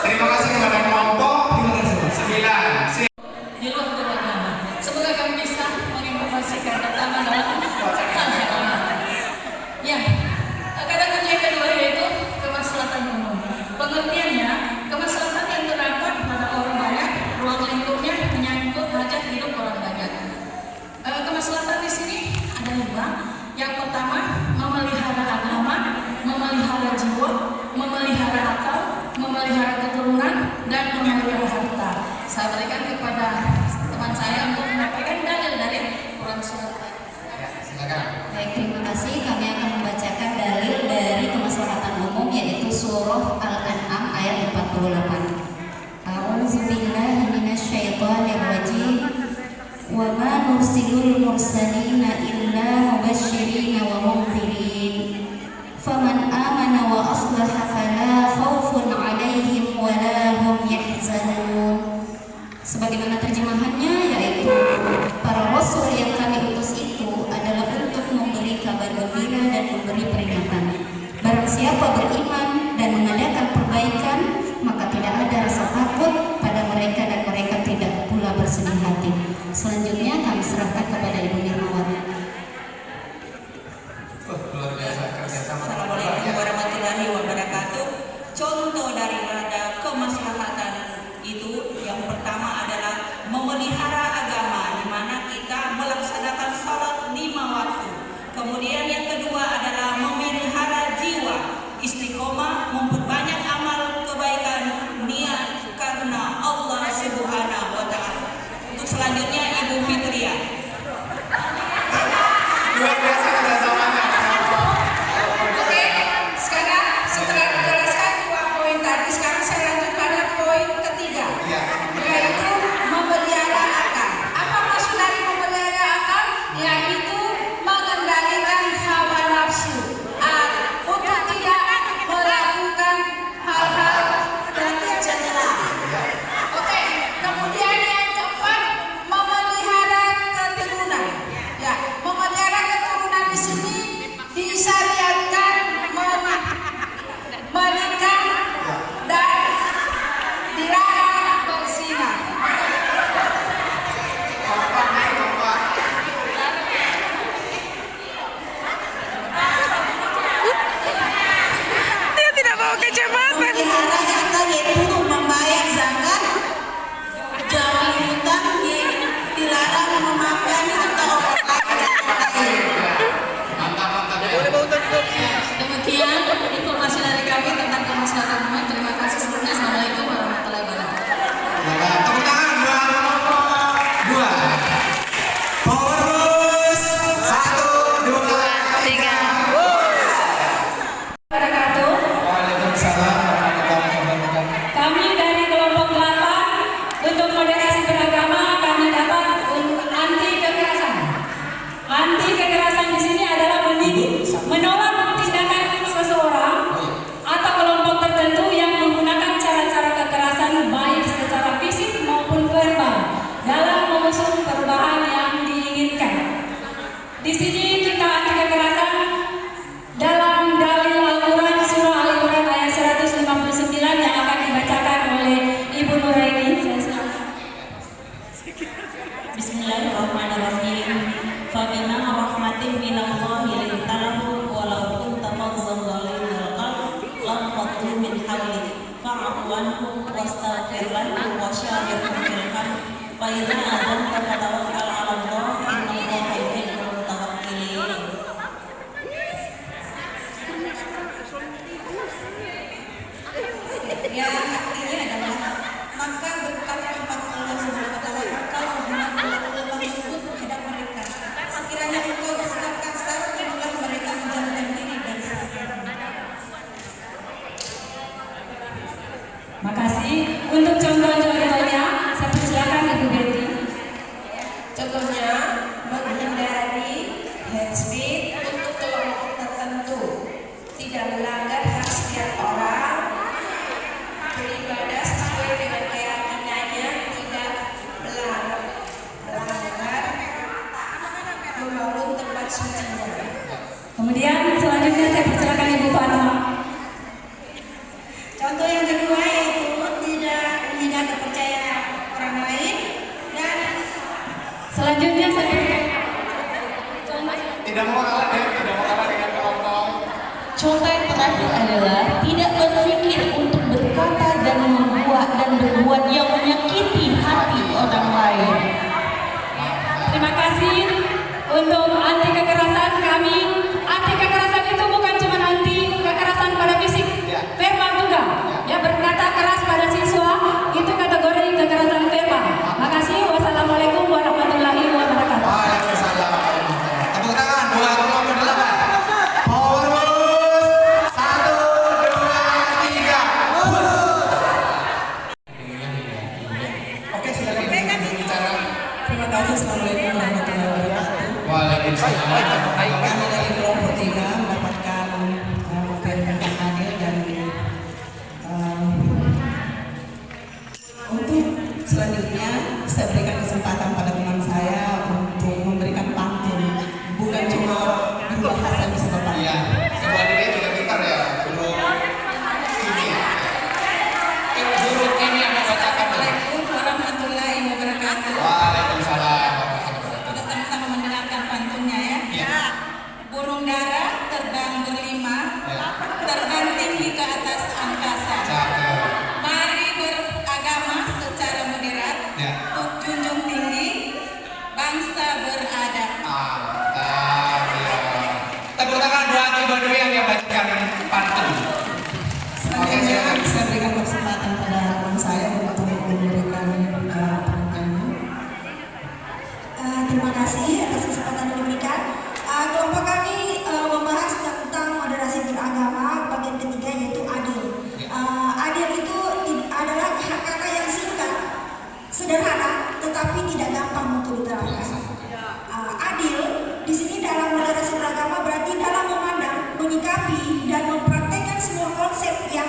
kembalikan kepada teman saya untuk menyampaikan dalil dari Quran surat. Silakan. Baik, terima kasih. Kami akan membacakan dalil dari kemaslahatan umum yaitu surah Al-An'am ayat 48. A'udzubillahi minasyaitonirrajim. Wa ma nursilul mursalina illa mubasysyirin wa mundzirin. Faman amana wa aslaha fala khaufun 'alaihim wa la hum yahzanun. Sebagaimana terjemahannya yaitu para rasul yang kami utus itu adalah untuk memberi kabar gembira dan memberi peringatan. Barang siapa beriman dan mengadakan perbaikan, maka tidak ada rasa takut pada mereka dan mereka tidak pula bersedih hati. Selanjutnya kami serahkan kepada Ibu Nirmawati. Luar biasa kerjasama. Assalamualaikum warahmatullahi wabarakatuh. Contoh daripada kemaslahatan itu yang pertama adalah memelihara agama, di mana kita melaksanakan salat 5 waktu. Kemudian yang kedua adalah memelihara jiwa, istiqomah, memperbanyak amal kebaikan, niat karena Allah Subhanahu wa Ta'ala. Untuk selanjutnya Ibu Fitria. Luar biasa kerjasamanya. Oke, sekarang setelah menjelaskan 2 poin tadi, sekarang saya lanjut pada poin ketiga, yaitu memelihara akal. Apa maksud dari memelihara akal? Yaitu mengendalikan hawa nafsu untuk tidak melakukan hal-hal yang tercela. Oke, kemudian yang keempat, memelihara keturunan. Ya, memelihara keturunan di sini disyariatkan menikah dan dilarang berzina. Dia tidak bawa kacamata. Memelihara akal yaitu membayar zakat, jauhi hutang, dilarang memakan atau Demikian informasi dari kami tentang kemaslahatan umum. Terima kasih sebelumnya. Assalamualaikum warahmatullahi wabarakatuh. Tepuk tangan dua. Power boost. 1, 2, 3. Wabarakatuh. Waalaikumsalam warahmatullahi wabarakatuh. Kami dari kelompok 8 untuk moderasi beragama kami dapat anti kekerasan. Anti kekerasan di sini adalah mendidik, menolak tindakan seseorang atau kelompok tertentu yang menggunakan cara-cara kekerasan baik secara fisik maupun verbal dalam mengusung perubahan yang diinginkan. Di sini kita anti kekerasan dalam dalil Al-Quran surah Al-Quran ayat 159 yang akan dibacakan oleh Ibu Nuraini. Bismillahirrahmanirrahim. Fabima rahmatin minallahi lintalahu walau kunta fadhlan ghalidhal qalbi lam faddu min hawlik fa'fu anhum wastaghfir lahum wa syawirhum fil amr fa idza azamta fatawakkal 'ala Allah innallaha yuhibbul mutawakkilin. Ya, artinya adalah maka berkata kepada Allah Subhanahu wa Ta'ala, kalau melakukan tersebut terhadap mereka, sekiranya engkau bersikap kasar, janganlah mereka menjauhkan diri dari sana. Makasih. Untuk contoh-contohnya, saya persilakan Ibu Betty. Contohnya, menghindari hate speech untuk kelompok tertentu, tidak melanggar hak setiap orang, beribadah sesuai dengan keyakinannya, tidak melanggar, membangun tempat sucinya. Kemudian selanjutnya saya persilakan Ibu Fatma. Contoh yang kedua yaitu tidak menghina kepercayaan orang lain, dan selanjutnya saya Tidak mau kalah dengan kelompok. Contoh yang terakhir adalah tidak berpikir untuk berkata dan berbuat yang menyakiti hati orang lain. terima kasih untuk anti kekerasan kami. Anti kekerasan itu bukan cuma anti kekerasan pada fisik, verbal juga. Ya, berkata keras pada siswa itu kategori kekerasan verbal. Terima kasih. Assalamualaikum warahmatullahi wabarakatuh. Waalaikumsalam. Kami dari kelompok 3 mendapatkan materi tentang adil dan untuk selanjutnya saya berikan kesempatan pada teman saya untuk memberikan pantun, bukan cuma berbahasa bisa Bapak. Iya, sebuah diri juga pintar ya, guru kimia. Guru kimia membacakan. Assalamualaikum warahmatullahi wabarakatuh. Waalaikumsalam. Kita sama-sama mendengarkan pantunnya ya. Iya. Burung dara terbang berlima, terbang tinggi ke atas angkasa. Cakep. Mari beragama secara moderat, Ya. untuk junjung tinggi, bangsa beradab. Mantap ya. Tepuk tangan buat Ibu Dwi yang bacakan pantun. Selanjutnya saya berikan kesempatan pada teman saya untuk memberikan penanya. Terima kasih atas kesempatan yang diberikan. Kelompok kami membahas tentang moderasi beragama bagian ketiga yaitu adil. Adil itu adalah kata yang singkat, sederhana, tetapi tidak gampang untuk diterapkan. Adil di sini dalam moderasi beragama berarti dalam memandang, menyikapi dan mempraktekkan semua konsep yang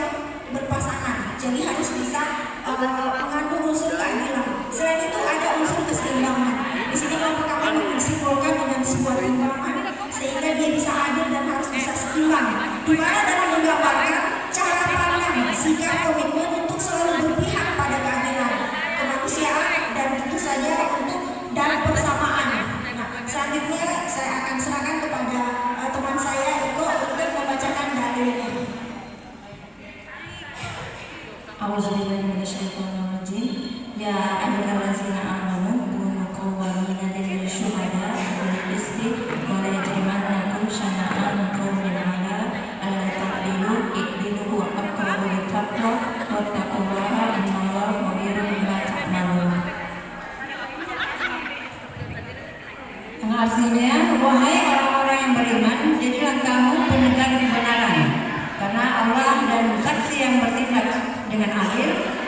berpasangan. Jadi harus bisa mengandung unsur keadilan. Selain itu ada unsur keseimbangan. Di sini kelompok kami menyimpulkan dengan sebuah timbangan sehingga dia bisa adil dan harus bisa seimbang. Di mana dalam menggambarkan cara pandang, sikap, komitmen untuk selalu berpihak pada keadilan, kemanusiaan dan tentu saja untuk dan persamaan. Nah, selanjutnya saya akan serahkan kepada teman saya Eko untuk membacakan dalilnya. Auzubillahiminasyaitonirrajim. Ya ayyuhallazina amanu kunu qawwamina lil syuhada bil qisti wa la yajrimannakum shana'anu qaumin 'ala alla ta'dilu i'dilu huwa aqrabu littaqwa wattaqullaha innallaha khabirun bima ta'malun. Yang artinya, wahai orang-orang yang beriman, jadilah kamu penegak kebenaran, karena Allah dan saksi yang bertindak dengan adil.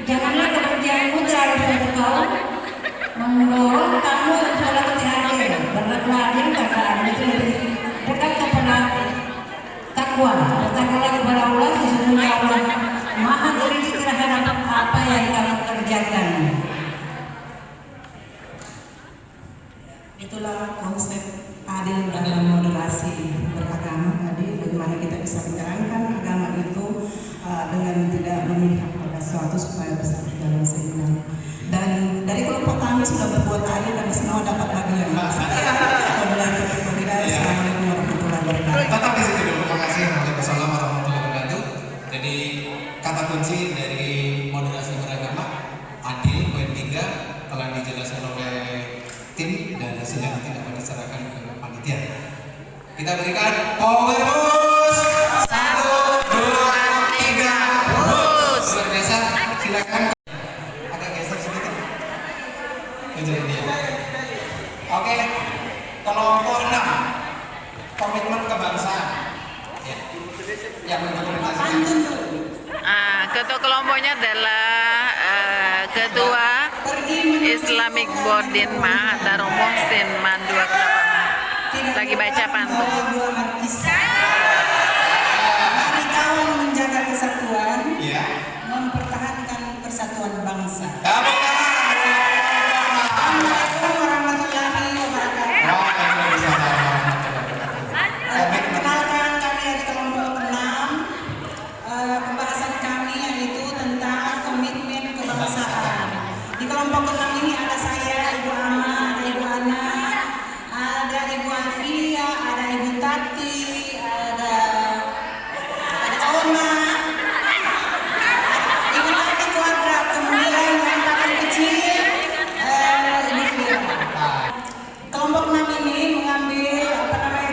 Janganlah kebencianmu terhadap suatu kaum mendorong kamu untuk berlaku adil. Berlakulah adil karena adil itu lebih dekat kepada takwa. Bertakwalah kepada Allah, sesungguhnya Allah Maha teliti terhadap apa yang kamu kerjakan. Itulah konsep adil dalam moderasi beragama tadi, bagaimana kita bisa menjalankan agama itu dengan tidak memihak pada suatu supaya bisa berjalan seimbang. Dan dari kelompok kami sudah berbuat adil dan semua dapat bagian. Assalamualaikum warahmatullahi wabarakatuh. Tetap di situ dulu. Terima kasih. Waalaikumsalam warahmatullahi wabarakatuh. Jadi kata kunci dari moderasi beragama adil poin 3 telah dijelaskan oleh tim dan hasilnya nanti dapat diserahkan ke panitia. Kita berikan power boost 1, 2, 3 boost. Luar biasa. Silakan. Agak geser sedikit. Jadi dia. Oke. Kelompok 6 komitmen kebangsaan. Ya. Yang mendokumentasikan. Ketua kelompoknya adalah Ketua Islamic Boardin Mahathir Muhsin Mandua Kelapa. Lagi baca pantun. Mari kawan menjaga kesatuan, Iya. mempertahankan persatuan bangsa. Tepuk tangan. Assalamualaikum warahmatullahi wabarakatuh. Waalaikumsalam warahmatullahi wabarakatuh. Perkenalkan kami dari kelompok 6. Pembahasan kami yaitu tentang komitmen kebangsaan. Di kelompok 6 ini ada saya, Ibu Ama, ada Ibu Ana, ada Ibu Alfia, ada Ibu Tati, ada Oma, Ibu Tati kuadrat, kemudian yang paling kecil Ibu Fira. Kelompok 6 ini mengambil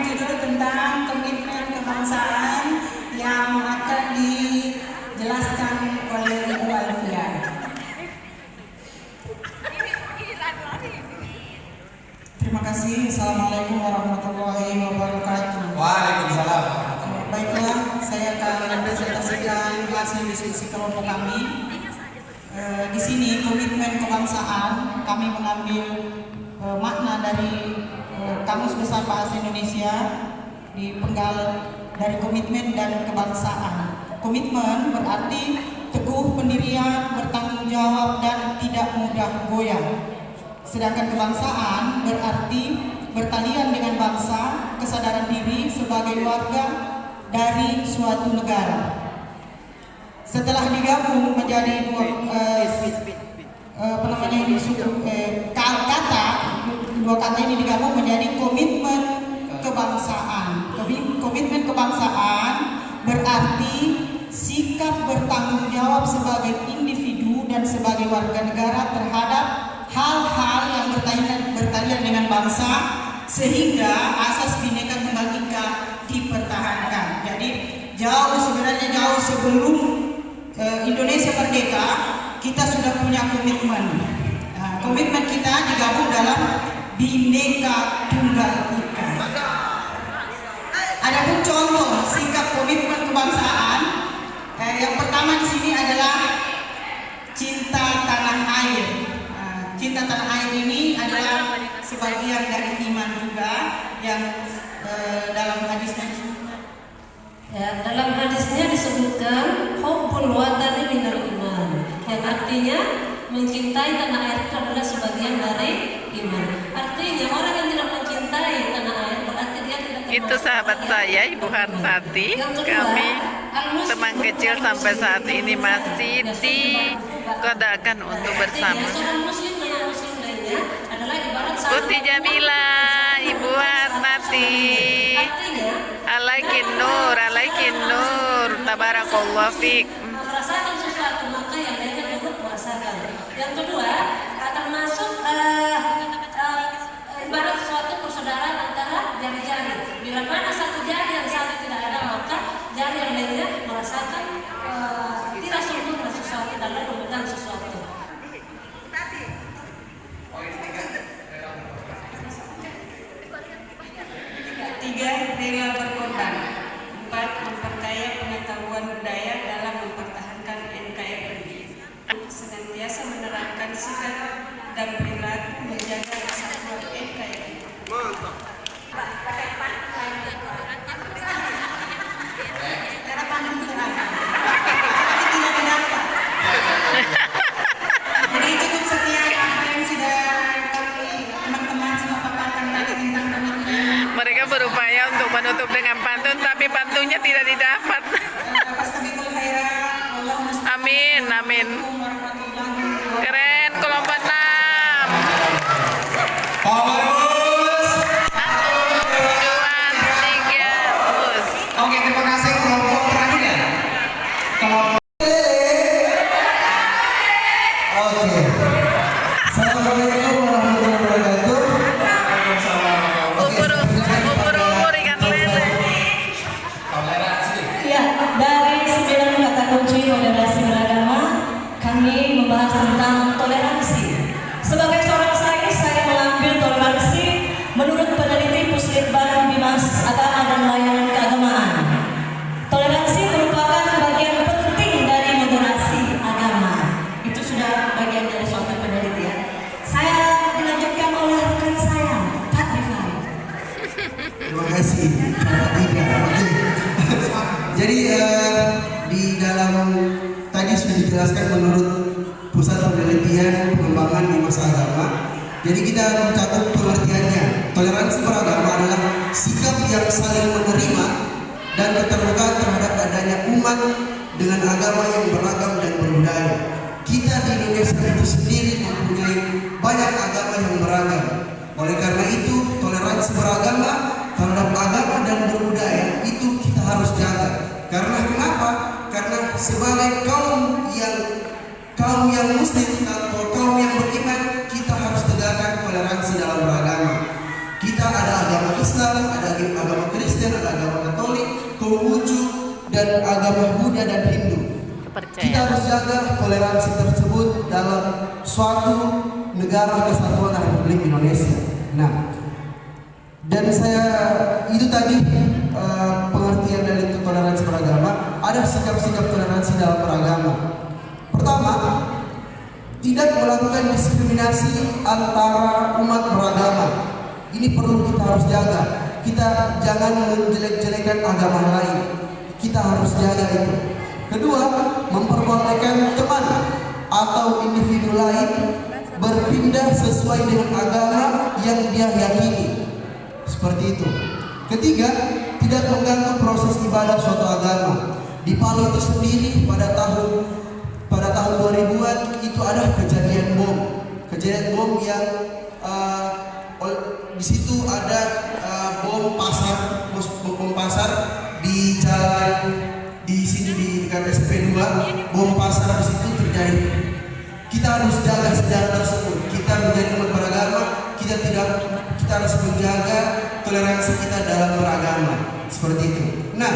judul tentang komitmen kebangsaan yang akan dijelaskan oleh Ibu Alfia. Terima kasih. Assalamualaikum warahmatullahi wabarakatuh. Waalaikumsalam. Baiklah, saya akan mempresentasikan hasil diskusi kelompok kami. di sini komitmen kebangsaan kami mengambil makna dari Kamus Besar Bahasa Indonesia di penggal dari komitmen dan kebangsaan. Komitmen berarti teguh pendirian, bertanggung jawab dan tidak mudah goyah. Sedangkan kebangsaan berarti bertalian dengan bangsa, kesadaran diri sebagai warga dari suatu negara. Setelah digabung menjadi dua kata ini digabung menjadi komitmen kebangsaan. Komitmen kebangsaan berarti sikap bertanggung jawab sebagai individu dan sebagai warga negara terhadap hal-hal yang bertalian dengan bangsa sehingga asas Bhinneka Tunggal Ika dipertahankan. Jadi sebenarnya jauh sebelum Indonesia merdeka kita sudah punya komitmen. Komitmen kita digabung dalam Bhinneka Tunggal Ika. Adapun contoh sikap komitmen kebangsaan, yang pertama di sini adalah cinta tanah air. Cinta tanah air ini adalah sebagian dari iman juga yang dalam hadisnya disebutkan. Ya, dalam hadisnya disebutkan hubbul watani minal iman, yang artinya mencintai tanah air itu adalah sebagian dari iman. Artinya orang yang tidak mencintai tanah air berarti dia tidak termasuk. Itu sahabat saya, Ibu Hartati. Kami teman kecil sampai saat ini masih dikodakan untuk bersama. Seorang muslim dengan muslim lainnya adalah ibarat Putih Jamila, Ibu Hartati. Alaikin nur, tabarakallah fiq. Merasakan sesuatu maka yang lainnya turut merasakan. Yang kedua, termasuk ibarat suatu persaudaraan antara jari-jari. Bila mana satu jari yang satu tidak ada, maka jari yang lainnya merasakan tidak sempurna sesuatu dalam memegang sesuatu. Tiga, rela berkorban. 4, memperkaya pengetahuan budaya dalam mempertahankan NKRI. Senantiasa menerapkan sikap dan perilaku menjaga kesatuan NKRI. Mantap. Jadi cukup sekian apa yang sudah kami teman-teman semua paparkan tadi tentang komitmen. Mereka berupaya untuk menutup dengan pantun, tapi pantunnya tidak didapat. Amin, amin. Keren, kelompok 6. Oke, terima kasih kelompok terakhir ya. Kelompok. Oke. Assalamualaikum warahmatullahi wabarakatuh. Ubur-ubur ikan lele. Ya, dari 9 kata kunci moderasi beragama, kami membahas tentang toleransi. Sebagai seorang sains, saya mengambil toleransi menurut peneliti Puslitban Bimas Agama dan Layanan Keagamaan. Toleransi merupakan bagian penting dari moderasi agama. Itu sudah bagian dari suatu penelitian. Saya dilanjutkan oleh rekan saya, Pak Rifai. Terima kasih. Jadi di dalam tadi sudah dijelaskan menurut Pusat Penelitian Pengembangan di Masa Agama. Jadi kita mencakup pengertiannya. Toleransi beragama adalah sikap yang saling menerima dan keterbukaan terhadap adanya umat dengan agama yang beragam dan berbudaya. Kita di Indonesia itu sendiri mempunyai banyak agama yang beragam. Oleh karena itu, toleransi beragama terhadap agama dan berbudaya itu kita harus jaga. Karena kenapa? Karena sebagai kaum yang muslim atau kaum yang beriman, kita harus tegakkan toleransi dalam beragama. Kita ada agama Islam, ada agama Kristen, ada agama Katolik, Konghucu, dan agama Buddha dan Hindu. Kita harus jaga toleransi tersebut dalam suatu negara kesatuan Republik Indonesia. Nah, dan saya itu tadi pengertian dari toleransi beragama. Ada sikap-sikap toleransi dalam beragama. Pertama, tidak melakukan diskriminasi antara umat beragama. Ini perlu kita harus jaga. Kita jangan menjelek-jelekan agama lain. Kita harus jaga itu. Kedua, memperbolehkan teman atau individu lain berpindah sesuai dengan agama yang dia yakini. Seperti itu. Ketiga, tidak mengganggu proses ibadah suatu agama. Di Palu itu sendiri pada tahun 2000-an itu ada kejadian bom yang di situ ada bom pasar di jalan di sini di dekat SP2, bom pasar di situ terjadi. Kita harus jaga sejarah tersebut. Kita menjadi umat beragama, kita harus menjaga toleransi kita dalam beragama. Seperti itu. Nah,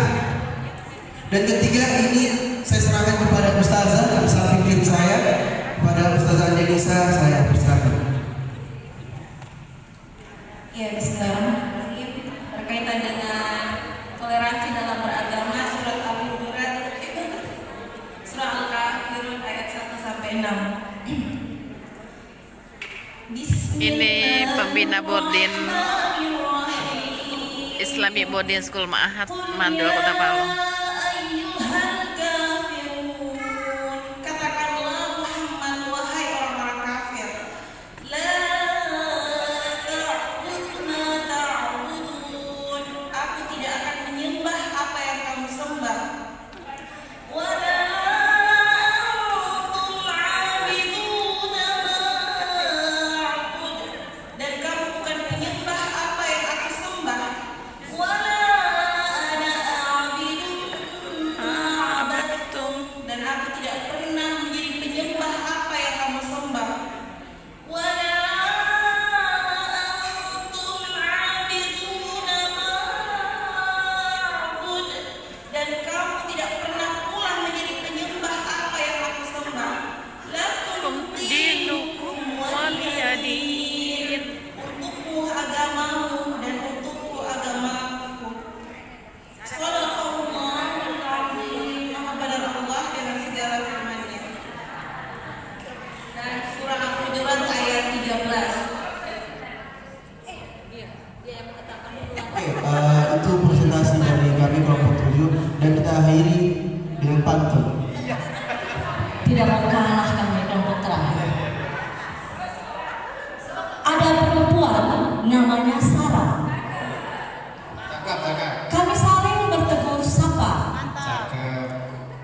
dan ketiga ini saya serahkan kepada Ustazah di samping kiri saya, kepada Ustazah Denisa, saya persilakan. Ya, bismillahirrahmanirrahim. Berkaitan dengan toleransi dalam beragama, surat Al-Hujurat surah Al-Kafirun ayat 1 sampai 6. Ini pembina boarding Islamic Boarding School Ma'had Mandua Kota Palu. Itu presentasi dari kami kelompok 7 dan kita akhiri dengan pantun. Tidak mau kalah kami kelompok terakhir. Ada perempuan namanya Sarah. Kami saling bertegur sapa,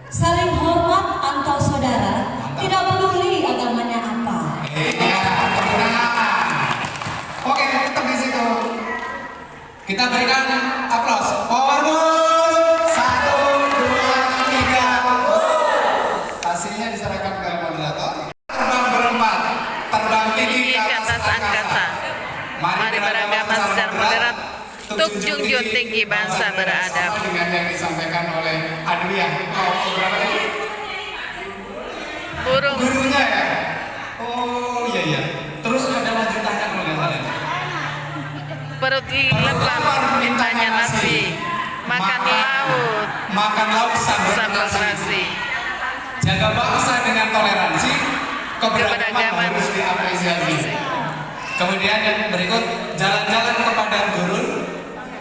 saling hormat antar saudara, tidak peduli agamanya apa. Oke, tetap di situ. Kita berikan aplaus. Power moon. 1, 2, 3. Hasilnya diserahkan ke moderator. Terbang berempat, terbang tinggi ke atas angkasa. Mari beragama secara moderat, tuk junjung tinggi bangsa beradab. Dengan yang disampaikan oleh Adwiah. Oh, berapa lagi? Burung. Gurunya ya. Oh iya. Terus ada lanjutannya kalau nggak salah. Perut lapar mintanya nasi, makan laut sambal terasi. Jaga bangsa dengan toleransi, keberagaman harus diapresiasi. Kemudian yang berikut, jalan-jalan ke padang gurun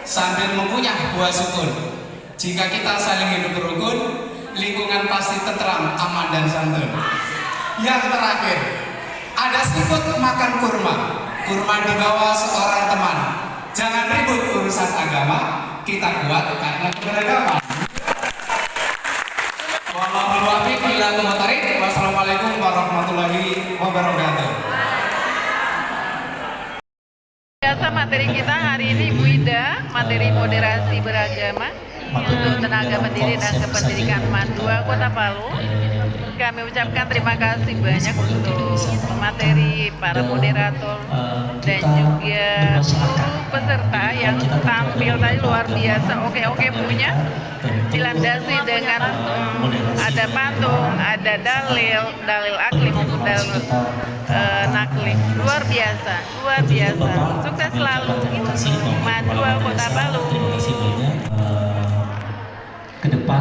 sambil mengunyah buah sukun. Jika kita saling hidup rukun, lingkungan pasti tentram, aman dan santun. Yang terakhir, ada siput makan kurma dibawa seorang teman. Jangan ribut urusan agama, kita kuat karena keberagaman. Wassalamualaikum warahmatullahi wabarakatuh. Biasa materi kita hari ini Bu Ida, materi moderasi beragama untuk tenaga pendidik dan kependidikan Mandua Kota Palu. Kami ucapkan terima kasih banyak untuk materi para moderator dan juga peserta yang tampil tadi luar biasa. Oke punya dilandasi dengan ada patung, ada dalil akli maupun dalil nakli. Luar biasa. Sukses selalu. Mandua Kota Palu. Ke depan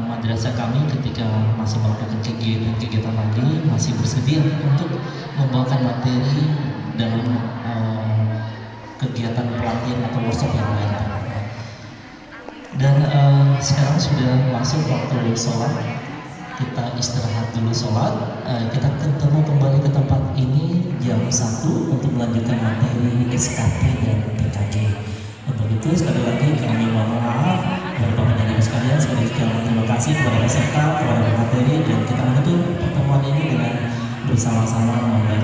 madrasah jasa kami ketika masih melakukan kegiatan lagi masih bersedia untuk membawakan materi dalam kegiatan pelatihan atau workshop yang lain. Dan sekarang sudah masuk waktu sholat, kita istirahat dulu sholat, kita ketemu kembali ke tempat ini jam 1 untuk melanjutkan materi SKP dan PKG. Untuk itu sekali lagi kami mohon maaf kepada Bapak dan Ibu sekalian, sekali lagi kami terima kasih kepada peserta, kepada materi, dan kita menutup pertemuan ini dengan bersama-sama membaca